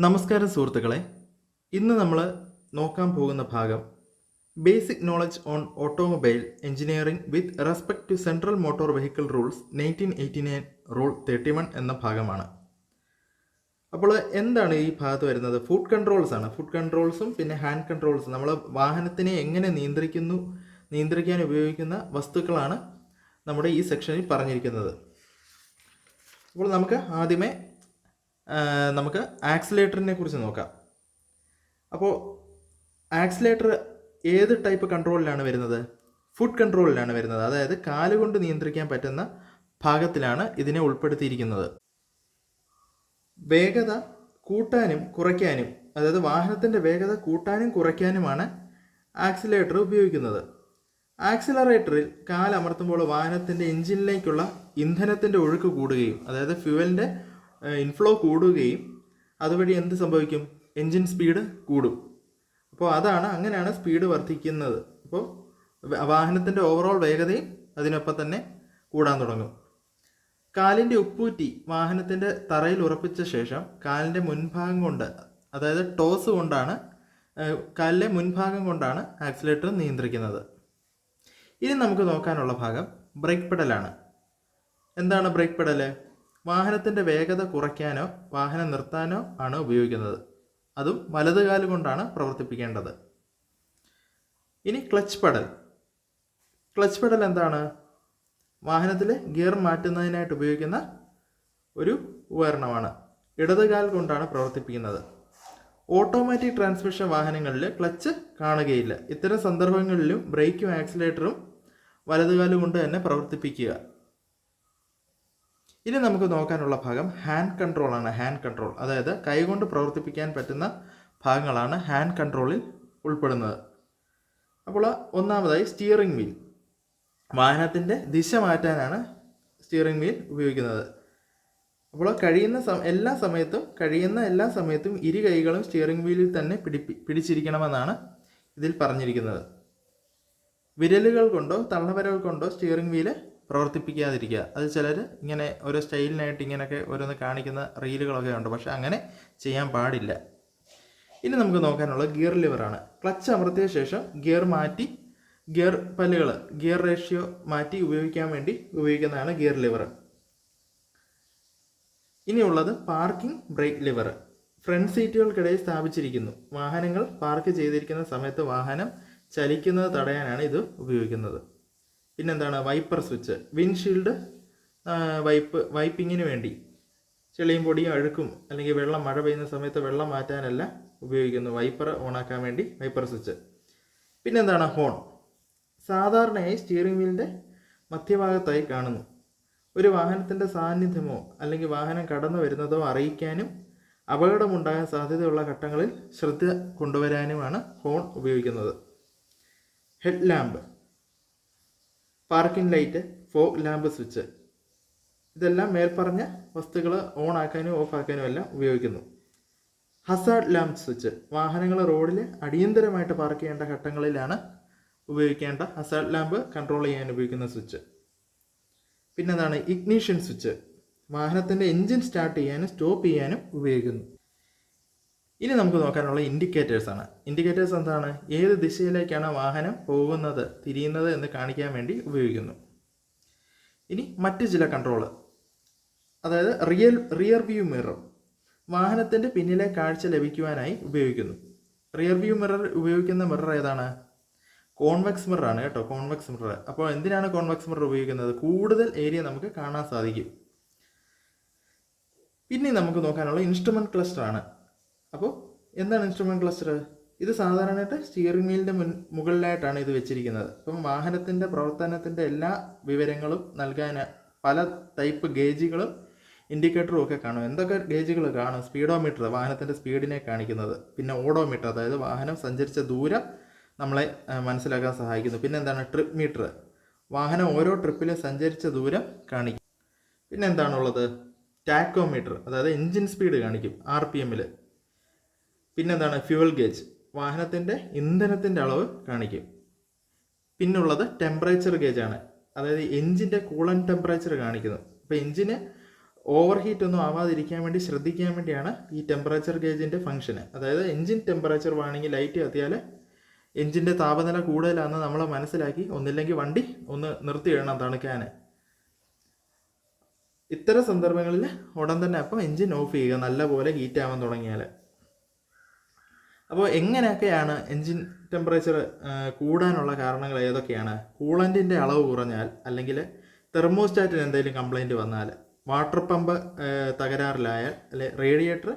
നമസ്കാരം സുഹൃത്തുക്കളെ, ഇന്ന് നമ്മൾ നോക്കാൻ പോകുന്ന ഭാഗം basic knowledge on automobile engineering with respect to central motor vehicle rules 1989 rule 31 എന്ന ഭാഗമാണ്. അപ്പോൾ എന്താണ് ഈ ഭാഗത്ത് വരുന്നത്? ഫുഡ് കൺട്രോൾസ് ആണ്. ഫുഡ് കൺട്രോൾസും പിന്നെ ഹാൻഡ് കൺട്രോൾസും, നമ്മൾ വാഹനത്തിനെ എങ്ങനെ നിയന്ത്രിക്കാൻ ഉപയോഗിക്കുന്ന വസ്തുക്കളാണ് നമ്മുടെ ഈ സെക്ഷനിൽ പറഞ്ഞിരിക്കുന്നത്. അപ്പോൾ നമുക്ക് ആക്സിലേറ്ററിനെ കുറിച്ച് നോക്കാം. അപ്പോൾ ആക്സിലേറ്റർ ഏത് ടൈപ്പ് കൺട്രോളിലാണ് വരുന്നത്? ഫുഡ് കൺട്രോളിലാണ് വരുന്നത്. അതായത് കാലുകൊണ്ട് നിയന്ത്രിക്കാൻ പറ്റുന്ന ഭാഗത്തിലാണ് ഇതിനെ ഉൾപ്പെടുത്തിയിരിക്കുന്നത്. വേഗത കൂട്ടാനും കുറയ്ക്കാനും, അതായത് വാഹനത്തിൻ്റെ വേഗത കൂട്ടാനും കുറയ്ക്കാനുമാണ് ആക്സിലേറ്റർ ഉപയോഗിക്കുന്നത്. ആക്സിലറേറ്ററിൽ കാലമർത്തുമ്പോൾ വാഹനത്തിൻ്റെ എഞ്ചിനിലേക്കുള്ള ഇന്ധനത്തിൻ്റെ ഒഴുക്ക് കൂടുകയും, അതായത് ഫ്യൂവലിൻ്റെ ഇൻഫ്ലോ കൂടുകയും അതുവഴി എന്ത് സംഭവിക്കും? എൻജിൻ സ്പീഡ് കൂടും. അപ്പോൾ അങ്ങനെയാണ് സ്പീഡ് വർദ്ധിക്കുന്നത്. അപ്പോൾ വാഹനത്തിൻ്റെ ഓവറോൾ വേഗതയും അതിനൊപ്പം തന്നെ കൂടാൻ തുടങ്ങും. കാലിൻ്റെ ഉപ്പൂറ്റി വാഹനത്തിൻ്റെ തറയിൽ ഉറപ്പിച്ച ശേഷം കാലിൻ്റെ മുൻഭാഗം കൊണ്ട്, അതായത് ടോസ് കൊണ്ടാണ്, കാലിലെ മുൻഭാഗം കൊണ്ടാണ് ആക്സിലേറ്റർ നിയന്ത്രിക്കുന്നത്. ഇനി നമുക്ക് നോക്കാനുള്ള ഭാഗം ബ്രേക്ക് പെഡലാണ്. എന്താണ് ബ്രേക്ക് പെഡൽ? വാഹനത്തിൻ്റെ വേഗത കുറയ്ക്കാനോ വാഹനം നിർത്താനോ ആണ് ഉപയോഗിക്കുന്നത്. അതും വലതുകാല് കൊണ്ടാണ് പ്രവർത്തിപ്പിക്കേണ്ടത്. ഇനി ക്ലച്ച് പെഡൽ എന്താണ്? വാഹനത്തിൽ ഗിയർ മാറ്റുന്നതിനായിട്ട് ഉപയോഗിക്കുന്ന ഒരു ഉപകരണമാണ്. ഇടതുകാൽ കൊണ്ടാണ് പ്രവർത്തിപ്പിക്കുന്നത്. ഓട്ടോമാറ്റിക് ട്രാൻസ്മിഷൻ വാഹനങ്ങളിൽ ക്ലച്ച് കാണുകയില്ല. ഇത്തരം സന്ദർഭങ്ങളിലും ബ്രേക്കും ആക്സിലേറ്ററും വലതുകാല് കൊണ്ട് തന്നെ പ്രവർത്തിപ്പിക്കുക. ഇനി നമുക്ക് നോക്കാനുള്ള ഭാഗം ഹാൻഡ് കൺട്രോളാണ്. ഹാൻഡ് കൺട്രോൾ, അതായത് കൈകൊണ്ട് പ്രവർത്തിപ്പിക്കാൻ പറ്റുന്ന ഭാഗങ്ങളാണ് ഹാൻഡ് കൺട്രോളിൽ ഉൾപ്പെടുന്നത്. അപ്പോൾ ഒന്നാമതായി സ്റ്റിയറിംഗ് വീൽ. വാഹനത്തിൻ്റെ ദിശ മാറ്റാനാണ് സ്റ്റിയറിംഗ് വീൽ ഉപയോഗിക്കുന്നത്. അപ്പോൾ കഴിയുന്ന എല്ലാ സമയത്തും ഇരു കൈകളും സ്റ്റിയറിംഗ് വീലിൽ തന്നെ പിടിച്ചിരിക്കണമെന്നാണ് ഇതിൽ പറഞ്ഞിരിക്കുന്നത്. വിരലുകൾ കൊണ്ടോ തള്ളവിരൽ കൊണ്ടോ സ്റ്റിയറിംഗ് വീല് പ്രവർത്തിപ്പിക്കാതിരിക്കുക. അത് ചിലർ ഇങ്ങനെ ഓരോ സ്റ്റൈലിനായിട്ട് ഇങ്ങനെയൊക്കെ ഓരോന്ന് കാണിക്കുന്ന റീലുകളൊക്കെ ഉണ്ട്. പക്ഷെ അങ്ങനെ ചെയ്യാൻ പാടില്ല. ഇനി നമുക്ക് നോക്കാനുള്ള ഗിയർ ലിവറാണ്. ക്ലച്ച് അമർത്തിയ ശേഷം ഗിയർ പല്ലുകൾ, ഗിയർ റേഷ്യോ മാറ്റി ഉപയോഗിക്കാൻ വേണ്ടി ഉപയോഗിക്കുന്നതാണ് ഗിയർ ലിവർ. ഇനിയുള്ളത് പാർക്കിംഗ് ബ്രേക്ക് ലിവർ. ഫ്രണ്ട് സീറ്റുകൾക്കിടയിൽ സ്ഥാപിച്ചിരിക്കുന്നു. വാഹനങ്ങൾ പാർക്ക് ചെയ്തിരിക്കുന്ന സമയത്ത് വാഹനം ചലിക്കുന്നത് തടയാനാണ് ഇത് ഉപയോഗിക്കുന്നത്. പിന്നെന്താണ് വൈപ്പർ സ്വിച്ച്. വിൻഷീൽഡ് വൈപ്പിങ്ങിന് വേണ്ടി, ചെളിയും പൊടിയും അഴുക്കും അല്ലെങ്കിൽ വെള്ളം, മഴ പെയ്യുന്ന സമയത്ത് വെള്ളം മാറ്റാനല്ല ഉപയോഗിക്കുന്നു. വൈപ്പർ ഓണാക്കാൻ വേണ്ടി വൈപ്പർ സ്വിച്ച്. പിന്നെന്താണ് ഹോൺ. സാധാരണയായി സ്റ്റിയറിംഗ് വീലിൻ്റെ മധ്യഭാഗത്തായി കാണുന്നു. ഒരു വാഹനത്തിൻ്റെ സാന്നിധ്യമോ അല്ലെങ്കിൽ വാഹനം കടന്നു വരുന്നതോ അറിയിക്കാനും അപകടമുണ്ടാകാൻ സാധ്യതയുള്ള ഘട്ടങ്ങളിൽ ശ്രദ്ധ കൊണ്ടുവരാനുമാണ് ഹോൺ ഉപയോഗിക്കുന്നത്. Head lamp, parking light, fog lamp switch, ഇതെല്ലാം മേൽപ്പറഞ്ഞ വസ്തുക്കൾ ഓൺ ആക്കാനും ഓഫ് ആക്കാനും എല്ലാം ഉപയോഗിക്കുന്നു. Hazard lamp switch. വാഹനങ്ങൾ റോഡിൽ അടിയന്തരമായിട്ട് പാർക്ക് ചെയ്യേണ്ട ഘട്ടങ്ങളിലാണ് ഉപയോഗിക്കേണ്ട ഹസാർഡ് ലാമ്പ് കൺട്രോൾ ചെയ്യാൻ ഉപയോഗിക്കുന്ന സ്വിച്ച്. പിന്നെന്താണ് ഇഗ്നീഷൻ സ്വിച്ച്. വാഹനത്തിൻ്റെ എൻജിൻ സ്റ്റാർട്ട് ചെയ്യാനും സ്റ്റോപ്പ് ചെയ്യാനും ഉപയോഗിക്കുന്നു. ഇനി നമുക്ക് നോക്കാനുള്ള ഇൻഡിക്കേറ്റേഴ്സാണ്. ഇൻഡിക്കേറ്റേഴ്സ് എന്താണ്? ഏത് ദിശയിലേക്കാണ് വാഹനം പോകുന്നത്, തിരിയുന്നത് എന്ന് കാണിക്കാൻ വേണ്ടി ഉപയോഗിക്കുന്നു. ഇനി മറ്റ് ചില കൺട്രോള്, അതായത് റിയർ വ്യൂ മിറർ. വാഹനത്തിൻ്റെ പിന്നിലെ കാഴ്ച ലഭിക്കുവാനായി ഉപയോഗിക്കുന്നു. റിയർ വ്യൂ മിറർ ഉപയോഗിക്കുന്ന മിറർ ഏതാണ്? കോൺവെക്സ് മിററാണ് കേട്ടോ, കോൺവെക്സ് മിറർ. അപ്പോൾ എന്തിനാണ് കോൺവെക്സ് മിറർ ഉപയോഗിക്കുന്നത്? കൂടുതൽ ഏരിയ നമുക്ക് കാണാൻ സാധിക്കും. പിന്നെ നമുക്ക് നോക്കാനുള്ള ഇൻസ്ട്രുമെൻറ്റ് ക്ലസ്റ്റർ ആണ്. അപ്പോൾ എന്താണ് ഇൻസ്ട്രുമെൻറ്റ് ക്ലസ്റ്റർ? ഇത് സാധാരണയായിട്ട് സ്റ്റിയറിംഗ് വീലിൻ്റെ മുകളിലായിട്ടാണ് ഇത് വെച്ചിരിക്കുന്നത്. അപ്പം വാഹനത്തിൻ്റെ പ്രവർത്തനത്തിൻ്റെ എല്ലാ വിവരങ്ങളും നൽകാൻ പല ടൈപ്പ് ഗേജുകളും ഇൻഡിക്കേറ്ററും ഒക്കെ കാണും. എന്തൊക്കെ ഗേജുകൾ കാണും? സ്പീഡോമീറ്റർ, വാഹനത്തിൻ്റെ സ്പീഡിനെ കാണിക്കുന്നത്. പിന്നെ ഓഡോമീറ്റർ, അതായത് വാഹനം സഞ്ചരിച്ച ദൂരം നമ്മളെ മനസ്സിലാക്കാൻ സഹായിക്കുന്നു. പിന്നെ എന്താണ്? ട്രിപ്പ് മീറ്റർ, വാഹനം ഓരോ ട്രിപ്പിലും സഞ്ചരിച്ച ദൂരം കാണിക്കും. പിന്നെ എന്താണുള്ളത്? ടാക്കോമീറ്റർ, അതായത് എൻജിൻ സ്പീഡ് കാണിക്കും RPM-ൽ. പിന്നെന്താണ്? ഫ്യൂവൽ ഗേജ്, വാഹനത്തിൻ്റെ ഇന്ധനത്തിൻ്റെ അളവ് കാണിക്കും. പിന്നുള്ളത് ടെമ്പറേച്ചർ ഗേജാണ്, അതായത് എൻജിൻ്റെ കൂളൻ്റ് ടെമ്പറേച്ചർ കാണിക്കുന്നു. അപ്പോൾ എൻജിന് ഓവർ ഹീറ്റ് ഒന്നും ആവാതിരിക്കാൻ വേണ്ടി ശ്രദ്ധിക്കാൻ വേണ്ടിയാണ് ഈ ടെമ്പറേച്ചർ ഗേജിൻ്റെ ഫംഗ്ഷന്. അതായത് എൻജിൻ ടെമ്പറേച്ചർ വാണിംഗ് ലൈറ്റ് കത്തിയാൽ എൻജിൻ്റെ താപനില കൂടുതലാണെന്ന് നമ്മൾ മനസ്സിലാക്കി ഒന്നില്ലെങ്കിൽ വണ്ടി ഒന്ന് നിർത്തിയിടണം തണുക്കാൻ. ഇത്തരം സന്ദർഭങ്ങളിൽ ഉടൻ തന്നെ അപ്പോൾ എൻജിൻ ഓഫ് ചെയ്യുക, നല്ലപോലെ ഹീറ്റ് ആവാൻ തുടങ്ങിയാൽ. അപ്പോൾ എങ്ങനെയൊക്കെയാണ് എൻജിൻ ടെമ്പറേച്ചർ കൂടാനുള്ള കാരണങ്ങൾ ഏതൊക്കെയാണ്? കൂളൻറ്റിൻ്റെ അളവ് കുറഞ്ഞാൽ, അല്ലെങ്കിൽ തെർമോസ്റ്റാറ്റിന് എന്തെങ്കിലും കംപ്ലൈൻറ്റ് വന്നാൽ, വാട്ടർ പമ്പ് തകരാറിലായാൽ, അല്ലെ റേഡിയേറ്റർ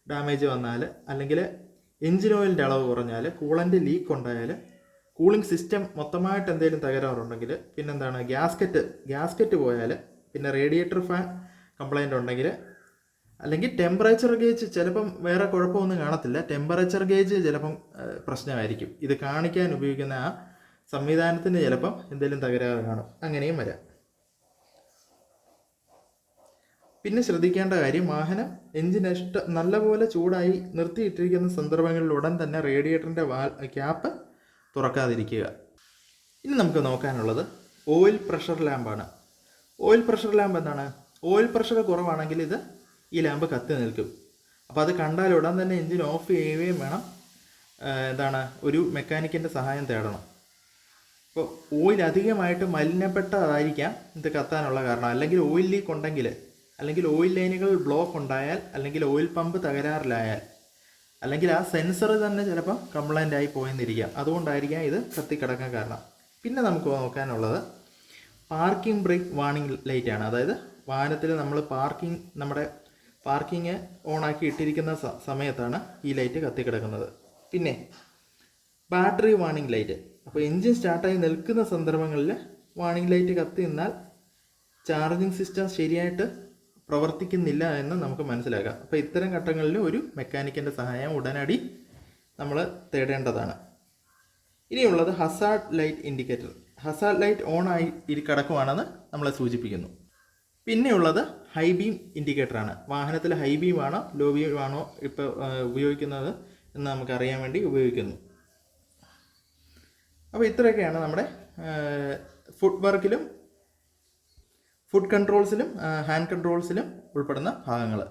ഡാമേജ് വന്നാൽ, അല്ലെങ്കിൽ എൻജിൻ ഓയിലിൻ്റെ അളവ് കുറഞ്ഞാൽ, കൂളൻ്റ് ലീക്ക് ഉണ്ടായാൽ, കൂളിംഗ് സിസ്റ്റം മൊത്തമായിട്ട് എന്തെങ്കിലും തകരാറുണ്ടെങ്കിൽ, പിന്നെന്താണ് ഗ്യാസ്കറ്റ് പോയാൽ, പിന്നെ റേഡിയേറ്റർ ഫാൻ കംപ്ലൈൻ്റ് ഉണ്ടെങ്കിൽ, അല്ലെങ്കിൽ ടെമ്പറേച്ചർ ഗേജ് ചിലപ്പം വേറെ കുഴപ്പമൊന്നും കാണത്തില്ല, ടെമ്പറേച്ചർ ഗേജ് ചിലപ്പം പ്രശ്നമായിരിക്കും. ഇത് കാണിക്കാൻ ഉപയോഗിക്കുന്ന ആ സംവിധാനത്തിന് ചിലപ്പം എന്തെങ്കിലും തകരാറ് കാണും, അങ്ങനെയും വരാം. പിന്നെ ശ്രദ്ധിക്കേണ്ട കാര്യം, വാഹനം എൻജിൻ നല്ലപോലെ ചൂടായി നിർത്തിയിട്ടിരിക്കുന്ന സന്ദർഭങ്ങളിൽ ഉടൻ തന്നെ റേഡിയേറ്ററിൻ്റെ ക്യാപ്പ് തുറക്കാതിരിക്കുക. ഇനി നമുക്ക് നോക്കാനുള്ളത് ഓയിൽ പ്രഷർ ലാമ്പാണ്. ഓയിൽ പ്രഷർ ലാമ്പ് എന്താണ്? ഓയിൽ പ്രഷർ കുറവാണെങ്കിൽ ഈ ലാമ്പ് കത്തി നിൽക്കും. അപ്പോൾ അത് കണ്ടാൽ ഉടൻ തന്നെ എൻജിൻ ഓഫ് ചെയ്യുകയും വേണം. ഒരു മെക്കാനിക്കിൻ്റെ സഹായം തേടണം. അപ്പോൾ ഓയിൽ അധികമായിട്ട് മലിനപ്പെട്ടതായിരിക്കാം ഇത് കത്താനുള്ള കാരണം. അല്ലെങ്കിൽ ഓയിൽ ലീക്ക് ഉണ്ടെങ്കിൽ, അല്ലെങ്കിൽ ഓയിൽ ലൈനുകൾ ബ്ലോക്ക് ഉണ്ടായാൽ, അല്ലെങ്കിൽ ഓയിൽ പമ്പ് തകരാറിലായാൽ, അല്ലെങ്കിൽ ആ സെൻസർ തന്നെ ചിലപ്പോൾ കംപ്ലൈൻ്റ് ആയി പോയെന്നിരിക്കാം. അതുകൊണ്ടായിരിക്കാം ഇത് കത്തിക്കിടക്കാൻ കാരണം. പിന്നെ നമുക്ക് നോക്കാനുള്ളത് പാർക്കിംഗ് ബ്രേക്ക് വാർണിംഗ് ലൈറ്റാണ്. അതായത് വാഹനത്തിൽ നമ്മൾ നമ്മുടെ പാർക്കിംഗ് ഓണാക്കി ഇട്ടിരിക്കുന്ന സമയത്താണ് ഈ ലൈറ്റ് കത്തിക്കിടക്കുന്നത്. പിന്നെ ബാറ്ററി വാർണിംഗ് ലൈറ്റ്. അപ്പോൾ എൻജിൻ സ്റ്റാർട്ടായി നിൽക്കുന്ന സന്ദർഭങ്ങളിൽ വാർണിംഗ് ലൈറ്റ് കത്തി നിന്നാൽ ചാർജിങ് സിസ്റ്റം ശരിയായിട്ട് പ്രവർത്തിക്കുന്നില്ല എന്ന് നമുക്ക് മനസ്സിലാക്കാം. അപ്പോൾ ഇത്തരം ഘട്ടങ്ങളിൽ ഒരു മെക്കാനിക്കിൻ്റെ സഹായം ഉടനടി നമ്മൾ തേടേണ്ടതാണ്. ഇനിയുള്ളത് Hazard light indicator. Hazard light on ആയി കിടക്കുവാണെന്ന് നമ്മളെ സൂചിപ്പിക്കുന്നു. പിന്നെയുള്ളത് ഹൈ ബീം ഇൻഡിക്കേറ്ററാണ്. വാഹനത്തിൽ ഹൈ ബീം ആണോ ലോ ബീം ആണോ ഇപ്പോൾ ഉപയോഗിക്കുന്നത് എന്ന് നമുക്കറിയാൻ വേണ്ടി ഉപയോഗിക്കുന്നു. അപ്പോൾ ഇത്രയൊക്കെയാണ് നമ്മുടെ ഫുഡ് വർക്കിലും ഫുഡ് കൺട്രോൾസിലും ഹാൻഡ് കൺട്രോൾസിലും ഉൾപ്പെടുന്ന ഭാഗങ്ങൾ.